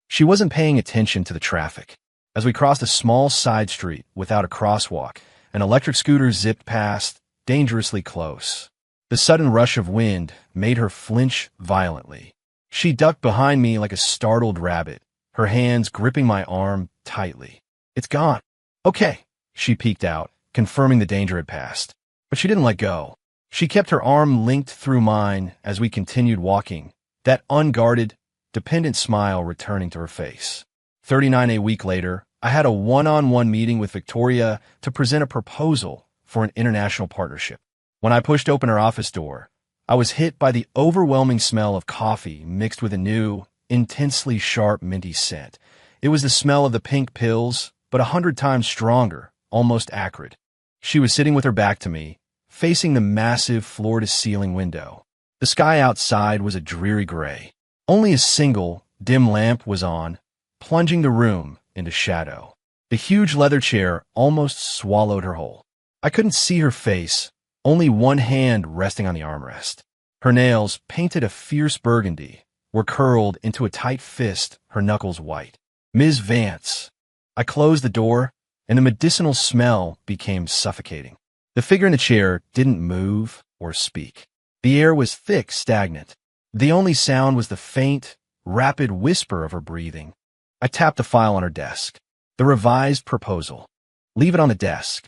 She wasn't paying attention to the traffic. As we crossed a small side street without a crosswalk, an electric scooter zipped past, dangerously close. The sudden rush of wind made her flinch violently. She ducked behind me like a startled rabbit, her hands gripping my arm tightly. "It's gone." "Okay," she peeked out, confirming the danger had passed. But she didn't let go. She kept her arm linked through mine as we continued walking, that unguarded, dependent smile returning to her face. 39 a week later, I had a one-on-one meeting with Victoria to present a proposal for an international partnership. When I pushed open her office door, I was hit by the overwhelming smell of coffee mixed with a new, intensely sharp minty scent. It was the smell of the pink pills, but 100 times stronger, almost acrid. She was sitting with her back to me, facing the massive floor-to-ceiling window. The sky outside was a dreary gray. Only a single, dim lamp was on, plunging the room into shadow. The huge leather chair almost swallowed her whole. I couldn't see her face, only one hand resting on the armrest. Her nails, painted a fierce burgundy, were curled into a tight fist, her knuckles white. "Ms. Vance." I closed the door, and the medicinal smell became suffocating. The figure in the chair didn't move or speak. The air was thick, stagnant. The only sound was the faint, rapid whisper of her breathing. I tapped a file on her desk. The revised proposal. "Leave it on the desk."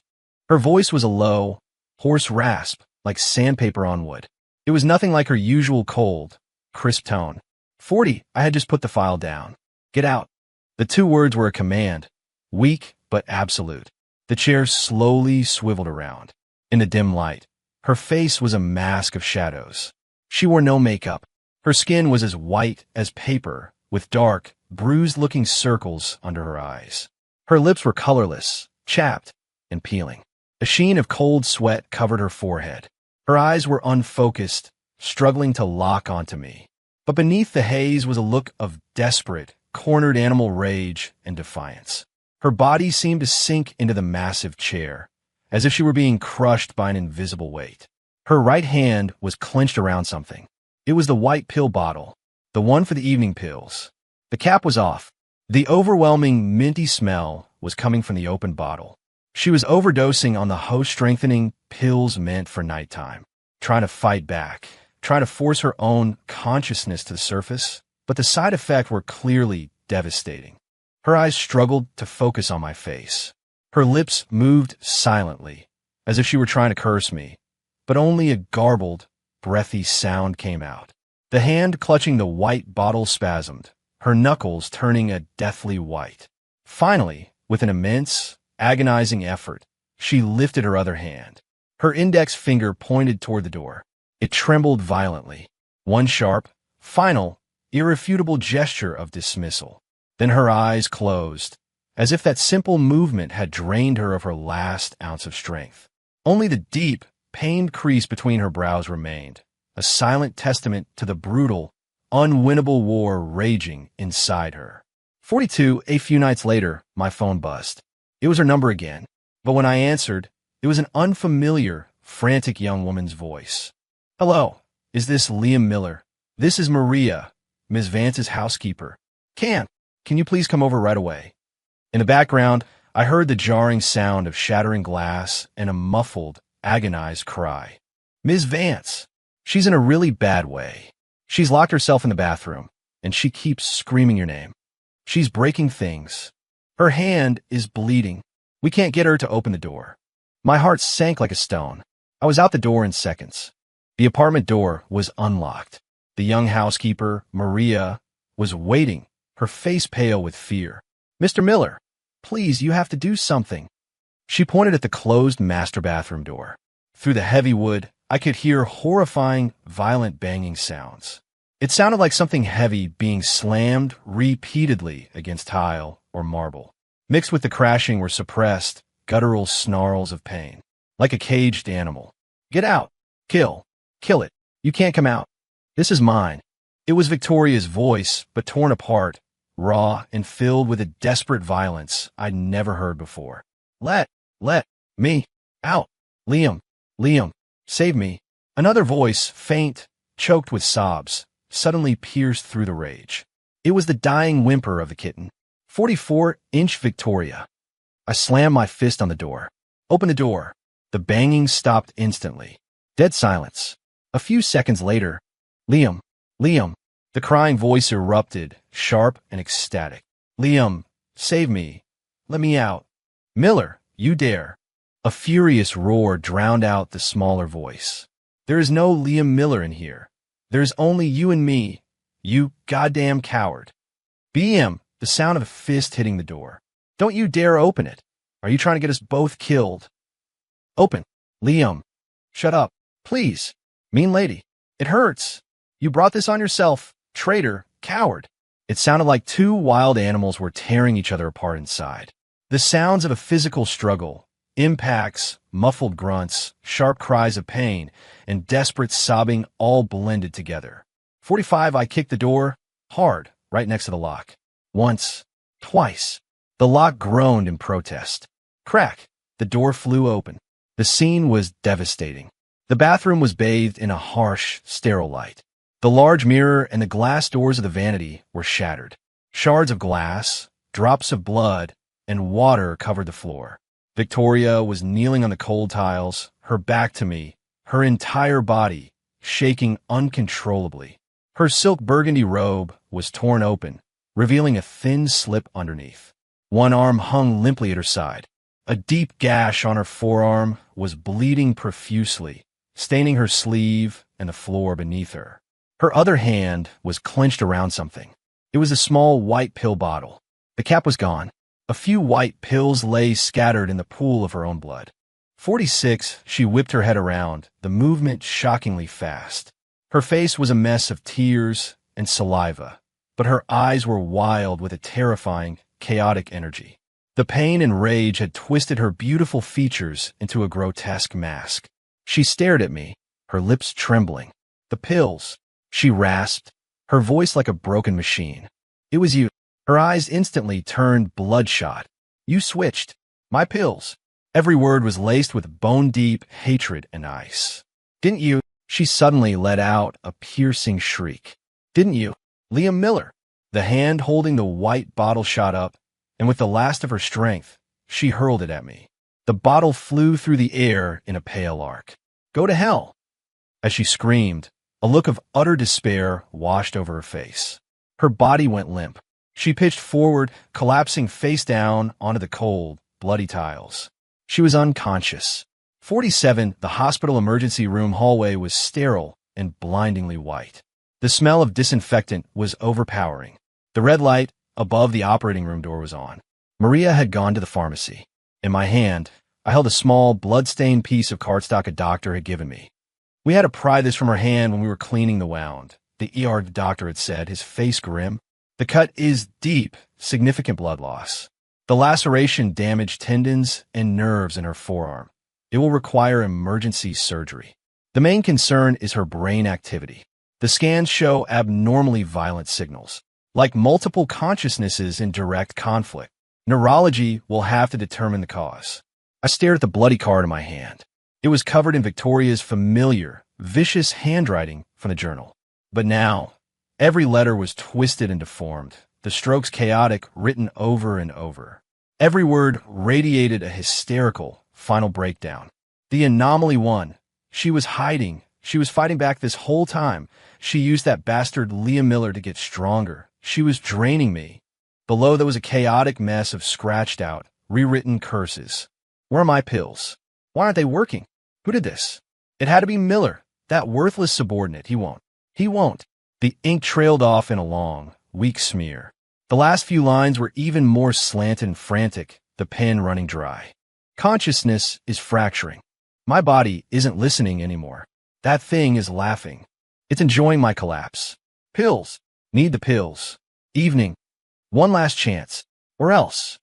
Her voice was a low, hoarse rasp, like sandpaper on wood. It was nothing like her usual cold, crisp tone. 40, I had just put the file down. "Get out." The two words were a command, weak but absolute. The chair slowly swiveled around. In the dim light, her face was a mask of shadows. She wore no makeup. Her skin was as white as paper, with dark, bruised-looking circles under her eyes. Her lips were colorless, chapped and peeling. A sheen of cold sweat covered her forehead. Her eyes were unfocused, struggling to lock onto me. But beneath the haze was a look of desperate, cornered animal rage and defiance. Her body seemed to sink into the massive chair, as if she were being crushed by an invisible weight. Her right hand was clenched around something. It was the white pill bottle, the one for the evening pills. The cap was off. The overwhelming minty smell was coming from the open bottle. She was overdosing on the host-strengthening pills meant for nighttime, trying to fight back, trying to force her own consciousness to the surface, but the side effects were clearly devastating. Her eyes struggled to focus on my face. Her lips moved silently, as if she were trying to curse me, but only a garbled, breathy sound came out. The hand clutching the white bottle spasmed, her knuckles turning a deathly white. Finally, with an immense, agonizing effort, she lifted her other hand. Her index finger pointed toward the door. It trembled violently. One sharp, final, irrefutable gesture of dismissal. Then her eyes closed, as if that simple movement had drained her of her last ounce of strength. Only the deep, pained crease between her brows remained, a silent testament to the brutal, unwinnable war raging inside her. 42, a few nights later, my phone buzzed. It was her number again, but when I answered, it was an unfamiliar, frantic young woman's voice. "Hello, is this Liam Miller? This is Maria, Miss Vance's housekeeper. Can you please come over right away?" In the background, I heard the jarring sound of shattering glass and a muffled, agonized cry. "Miss Vance, she's in a really bad way. She's locked herself in the bathroom, and she keeps screaming your name. She's breaking things. Her hand is bleeding. We can't get her to open the door." My heart sank like a stone. I was out the door in seconds. The apartment door was unlocked. The young housekeeper, Maria, was waiting, her face pale with fear. "Mr. Miller, please, you have to do something." She pointed at the closed master bathroom door. Through the heavy wood, I could hear horrifying, violent banging sounds. It sounded like something heavy being slammed repeatedly against tile or marble. Mixed with the crashing were suppressed, guttural snarls of pain, like a caged animal. "Get out! Kill it! You can't come out. This is mine." It was Victoria's voice, but torn apart, raw, and filled with a desperate violence I'd never heard before. Let me out! Liam, save me." Another voice, faint, choked with sobs, suddenly pierced through the rage. It was the dying whimper of the kitten. 44-inch Victoria. I slammed my fist on the door. "Open the door." The banging stopped instantly. Dead silence. A few seconds later, Liam. The crying voice erupted, sharp and ecstatic. "Liam, save me. Let me out. Miller, you dare." A furious roar drowned out the smaller voice. "There is no Liam Miller in here. There's only you and me, you goddamn coward." "BM," the sound of a fist hitting the door. "Don't you dare open it. Are you trying to get us both killed?" "Open." "Liam, shut up, please. Mean lady. It hurts. You brought this on yourself. Traitor, coward." It sounded like two wild animals were tearing each other apart inside. The sounds of a physical struggle, impacts, muffled grunts, sharp cries of pain, and desperate sobbing all blended together. 45, I kicked the door, hard, right next to the lock. Once, twice. The lock groaned in protest. Crack! The door flew open. The scene was devastating. The bathroom was bathed in a harsh, sterile light. The large mirror and the glass doors of the vanity were shattered. Shards of glass, drops of blood, and water covered the floor. Victoria was kneeling on the cold tiles, her back to me, her entire body shaking uncontrollably. Her silk burgundy robe was torn open, revealing a thin slip underneath. One arm hung limply at her side. A deep gash on her forearm was bleeding profusely, staining her sleeve and the floor beneath her. Her other hand was clenched around something. It was a small white pill bottle. The cap was gone. A few white pills lay scattered in the pool of her own blood. 46, she whipped her head around, the movement shockingly fast. Her face was a mess of tears and saliva, but her eyes were wild with a terrifying, chaotic energy. The pain and rage had twisted her beautiful features into a grotesque mask. She stared at me, her lips trembling. "The pills," she rasped, her voice like a broken machine. "It was you." Her eyes instantly turned bloodshot. "You switched. My pills." Every word was laced with bone-deep hatred and ice. "Didn't you?" She suddenly let out a piercing shriek. "Didn't you? Liam Miller." The hand holding the white bottle shot up, and with the last of her strength, she hurled it at me. The bottle flew through the air in a pale arc. "Go to hell!" As she screamed, a look of utter despair washed over her face. Her body went limp. She pitched forward, collapsing face down onto the cold, bloody tiles. She was unconscious. 47, the hospital emergency room hallway was sterile and blindingly white. The smell of disinfectant was overpowering. The red light above the operating room door was on. Maria had gone to the pharmacy. In my hand, I held a small, blood-stained piece of cardstock a doctor had given me. "We had to pry this from her hand when we were cleaning the wound," the ER doctor had said, his face grim. "The cut is deep, significant blood loss. The laceration damaged tendons and nerves in her forearm. It will require emergency surgery. The main concern is her brain activity. The scans show abnormally violent signals, like multiple consciousnesses in direct conflict. Neurology will have to determine the cause." I stared at the bloody card in my hand. It was covered in Victoria's familiar, vicious handwriting from the journal. But now, every letter was twisted and deformed, the strokes chaotic, written over and over. Every word radiated a hysterical, final breakdown. The anomaly won. She was hiding. She was fighting back this whole time. She used that bastard Liam Miller to get stronger. She was draining me. Below there was a chaotic mess of scratched out, rewritten curses. "Where are my pills? Why aren't they working? Who did this? It had to be Miller, that worthless subordinate. He won't. He won't." The ink trailed off in a long, weak smear. The last few lines were even more slanted and frantic, the pen running dry. "Consciousness is fracturing. My body isn't listening anymore. That thing is laughing. It's enjoying my collapse. Pills. Need the pills. Evening. One last chance. Or else.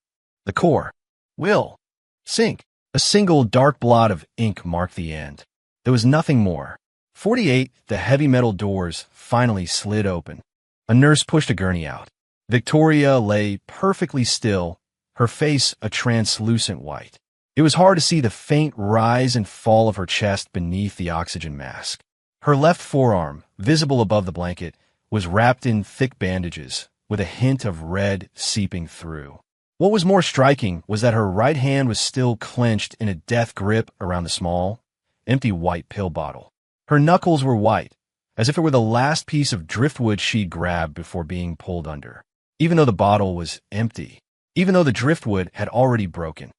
The core. Will. Sink." A single dark blot of ink marked the end. There was nothing more. 48, the heavy metal doors finally slid open. A nurse pushed a gurney out. Victoria lay perfectly still, her face a translucent white. It was hard to see the faint rise and fall of her chest beneath the oxygen mask. Her left forearm, visible above the blanket, was wrapped in thick bandages, with a hint of red seeping through. What was more striking was that her right hand was still clenched in a death grip around the small, empty white pill bottle. Her knuckles were white, as if it were the last piece of driftwood she'd grabbed before being pulled under. Even though the bottle was empty, even though the driftwood had already broken.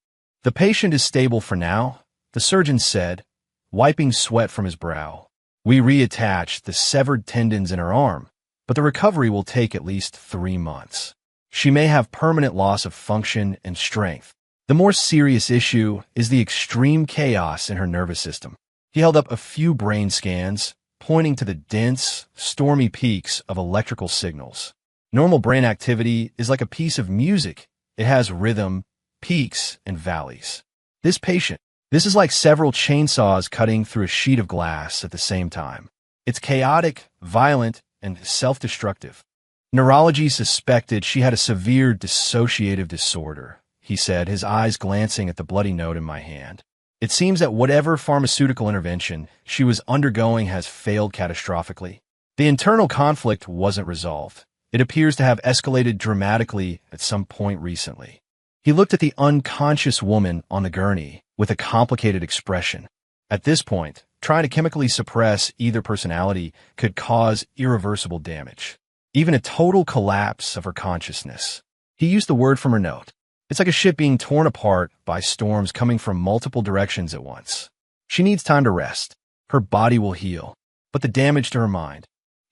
"The patient is stable for now," the surgeon said, wiping sweat from his brow. "We reattached the severed tendons in her arm, but the recovery will take at least 3 months. She may have permanent loss of function and strength. The more serious issue is the extreme chaos in her nervous system." He held up a few brain scans, pointing to the dense, stormy peaks of electrical signals. Normal brain activity is like a piece of music. It has rhythm, peaks, and valleys. This is like several chainsaws cutting through a sheet of glass at the same time. It's chaotic, violent, and self-destructive. "Neurology suspected she had a severe dissociative disorder," he said, his eyes glancing at the bloody note in my hand. "It seems that whatever pharmaceutical intervention she was undergoing has failed catastrophically. The internal conflict wasn't resolved. It appears to have escalated dramatically at some point recently." He looked at the unconscious woman on the gurney with a complicated expression. At this point, trying to chemically suppress either personality could cause irreversible damage. Even a total collapse of her consciousness. He used the word from her note. It's like a ship being torn apart by storms coming from multiple directions at once. She needs time to rest. Her body will heal. But the damage to her mind.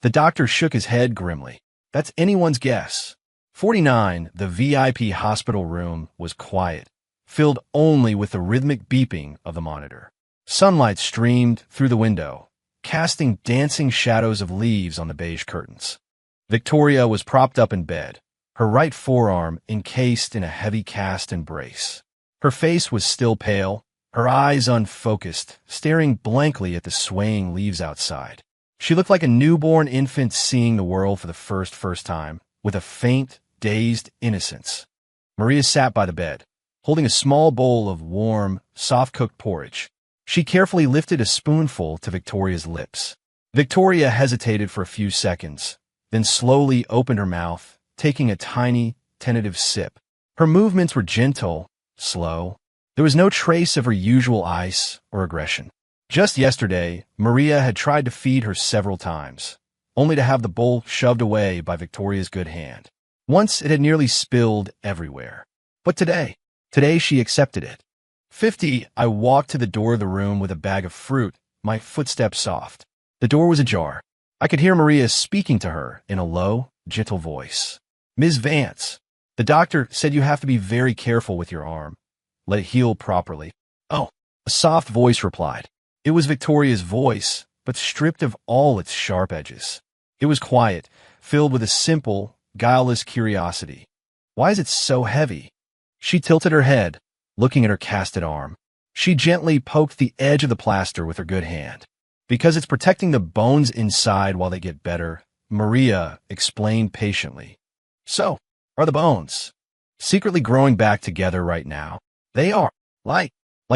The doctor shook his head grimly. That's anyone's guess. 49, the VIP hospital room, was quiet, filled only with the rhythmic beeping of the monitor. Sunlight streamed through the window, casting dancing shadows of leaves on the beige curtains. Victoria was propped up in bed, her right forearm encased in a heavy cast and brace. Her face was still pale, her eyes unfocused, staring blankly at the swaying leaves outside. She looked like a newborn infant seeing the world for the first time, with a faint, dazed innocence. Maria sat by the bed, holding a small bowl of warm, soft-cooked porridge. She carefully lifted a spoonful to Victoria's lips. Victoria hesitated for a few seconds, then slowly opened her mouth, taking a tiny, tentative sip. Her movements were gentle, slow. There was no trace of her usual ice or aggression. Just yesterday, Maria had tried to feed her several times, only to have the bowl shoved away by Victoria's good hand. Once it had nearly spilled everywhere. But today she accepted it. 50, I walked to the door of the room with a bag of fruit, my footsteps soft. The door was ajar. I could hear Maria speaking to her in a low, gentle voice. "Ms. Vance, the doctor said you have to be very careful with your arm. Let it heal properly." "Oh," a soft voice replied. It was Victoria's voice, but stripped of all its sharp edges. It was quiet, filled with a simple, guileless curiosity. "Why is it so heavy?" She tilted her head, looking at her casted arm. She gently poked the edge of the plaster with her good hand. "Because it's protecting the bones inside while they get better," Maria explained patiently. "So, are the bones secretly growing back together right now?" "They are, like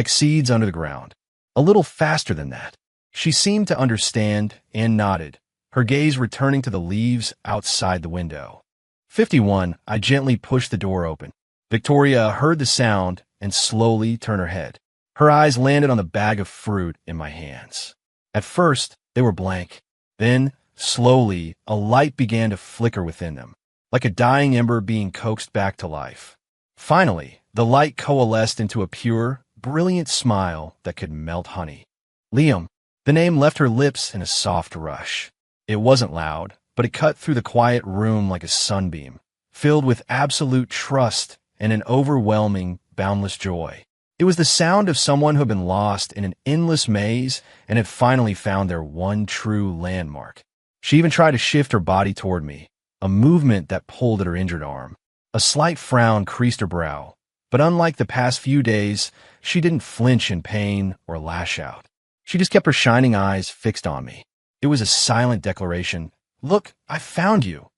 seeds under the ground. A little faster than that." She seemed to understand and nodded, her gaze returning to the leaves outside the window. 51, I gently pushed the door open. Victoria heard the sound and slowly turned her head. Her eyes landed on the bag of fruit in my hands. At first, they were blank. Then, slowly, a light began to flicker within them, like a dying ember being coaxed back to life. Finally, the light coalesced into a pure, brilliant smile that could melt honey. "Liam." The name left her lips in a soft rush. It wasn't loud, but it cut through the quiet room like a sunbeam, filled with absolute trust and an overwhelming, boundless joy. It was the sound of someone who had been lost in an endless maze and had finally found their one true landmark. She even tried to shift her body toward me, a movement that pulled at her injured arm. A slight frown creased her brow, but unlike the past few days, she didn't flinch in pain or lash out. She just kept her shining eyes fixed on me. It was a silent declaration. "Look, I found you."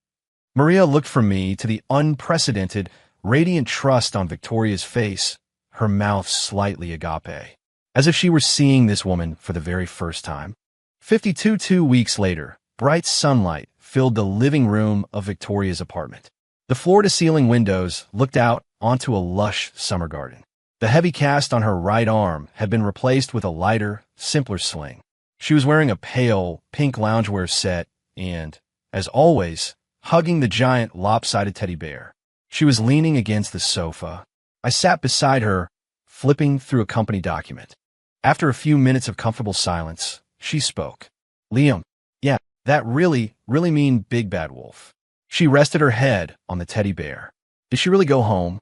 Maria looked from me to the unprecedented, radiant trust on Victoria's face, her mouth slightly agape, as if she were seeing this woman for the very first time. 52 2 weeks later, bright sunlight filled the living room of Victoria's apartment. The floor-to-ceiling windows looked out onto a lush summer garden. The heavy cast on her right arm had been replaced with a lighter, simpler sling. She was wearing a pale, pink loungewear set and, as always, hugging the giant, lopsided teddy bear. She was leaning against the sofa. I sat beside her, flipping through a company document. After a few minutes of comfortable silence, she spoke. "Liam, yeah, that really mean Big Bad Wolf." She rested her head on the teddy bear. "Did she really go home?"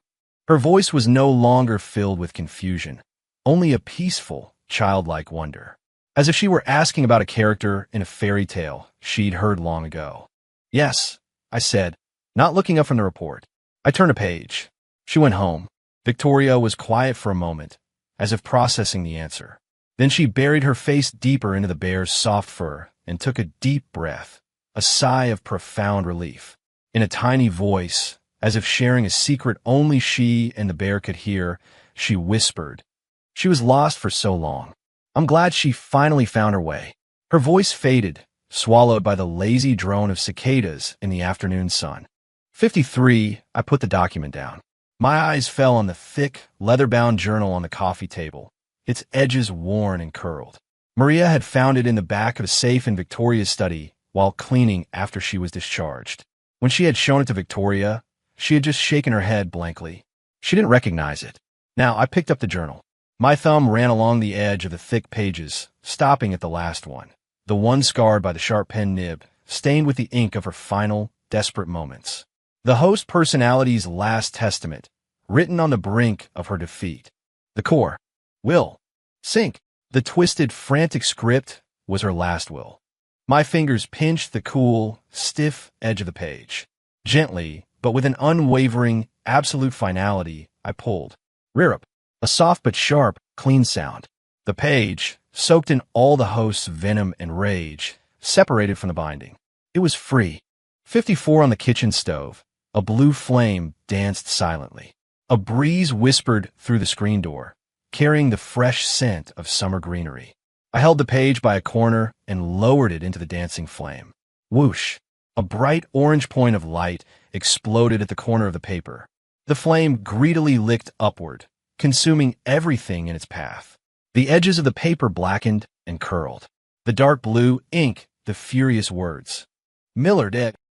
Her voice was no longer filled with confusion, only a peaceful, childlike wonder, as if she were asking about a character in a fairy tale she'd heard long ago. "Yes," I said, not looking up from the report. I turned a page. She went home. Victoria was quiet for a moment, as if processing the answer. Then she buried her face deeper into the bear's soft fur and took a deep breath, a sigh of profound relief. In a tiny voice, as if sharing a secret only she and the bear could hear, she whispered. She was lost for so long. I'm glad she finally found her way. Her voice faded, swallowed by the lazy drone of cicadas in the afternoon sun. 53, I put the document down. My eyes fell on the thick, leather-bound journal on the coffee table, its edges worn and curled. Maria had found it in the back of a safe in Victoria's study while cleaning after she was discharged. When she had shown it to Victoria, she had just shaken her head blankly. She didn't recognize it. Now I picked up the journal. My thumb ran along the edge of the thick pages, stopping at the last one, the one scarred by the sharp pen nib, stained with the ink of her final, desperate moments. The host personality's last testament, written on the brink of her defeat. The core. Will. Sink. The twisted, frantic script was her last will. My fingers pinched the cool, stiff edge of the page. Gently, but with an unwavering, absolute finality, I pulled. Rip. A soft but sharp, clean sound. The page, soaked in all the host's venom and rage, separated from the binding. It was free. 54 on the kitchen stove. A blue flame danced silently. A breeze whispered through the screen door, carrying the fresh scent of summer greenery. I held the page by a corner and lowered it into the dancing flame. Whoosh! A bright orange point of light exploded at the corner of the paper. The flame greedily licked upward, consuming everything in its path. The edges of the paper blackened and curled. The dark blue ink the furious words. Miller,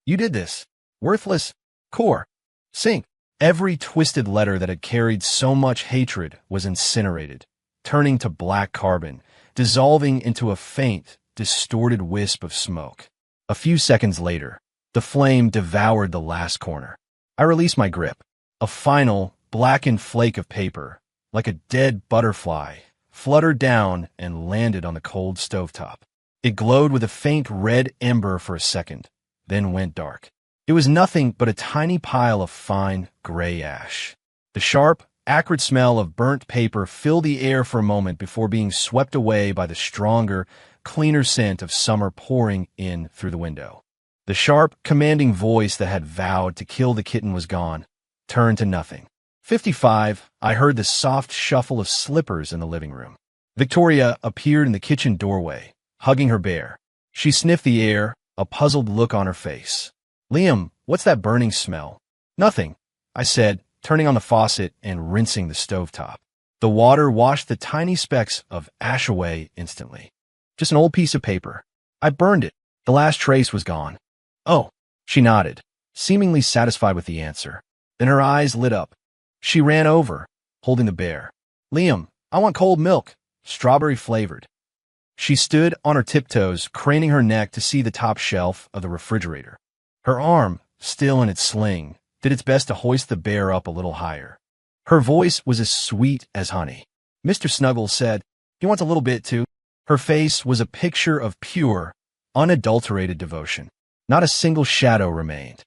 you did this. Worthless. Core. Sink. Every twisted letter that had carried so much hatred was incinerated, turning to black carbon, dissolving into a faint, distorted wisp of smoke. A few seconds later, the flame devoured the last corner. I released my grip. A final, blackened flake of paper, like a dead butterfly, fluttered down and landed on the cold stovetop. It glowed with a faint red ember for a second, then went dark. It was nothing but a tiny pile of fine, gray ash. The sharp, acrid smell of burnt paper filled the air for a moment before being swept away by the stronger, cleaner scent of summer pouring in through the window. The sharp, commanding voice that had vowed to kill the kitten was gone, turned to nothing. 55, I heard the soft shuffle of slippers in the living room. Victoria appeared in the kitchen doorway, hugging her bear. She sniffed the air, a puzzled look on her face. Liam, what's that burning smell? Nothing, I said, turning on the faucet and rinsing the stovetop. The water washed the tiny specks of ash away instantly. Just an old piece of paper. I burned it. The last trace was gone. Oh, she nodded, seemingly satisfied with the answer. Then her eyes lit up. She ran over, holding the bear. Liam, I want cold milk, strawberry flavored. She stood on her tiptoes, craning her neck to see the top shelf of the refrigerator. Her arm, still in its sling, did its best to hoist the bear up a little higher. Her voice was as sweet as honey. Mr. Snuggles said, he wants a little bit too. Her face was a picture of pure, unadulterated devotion. Not a single shadow remained.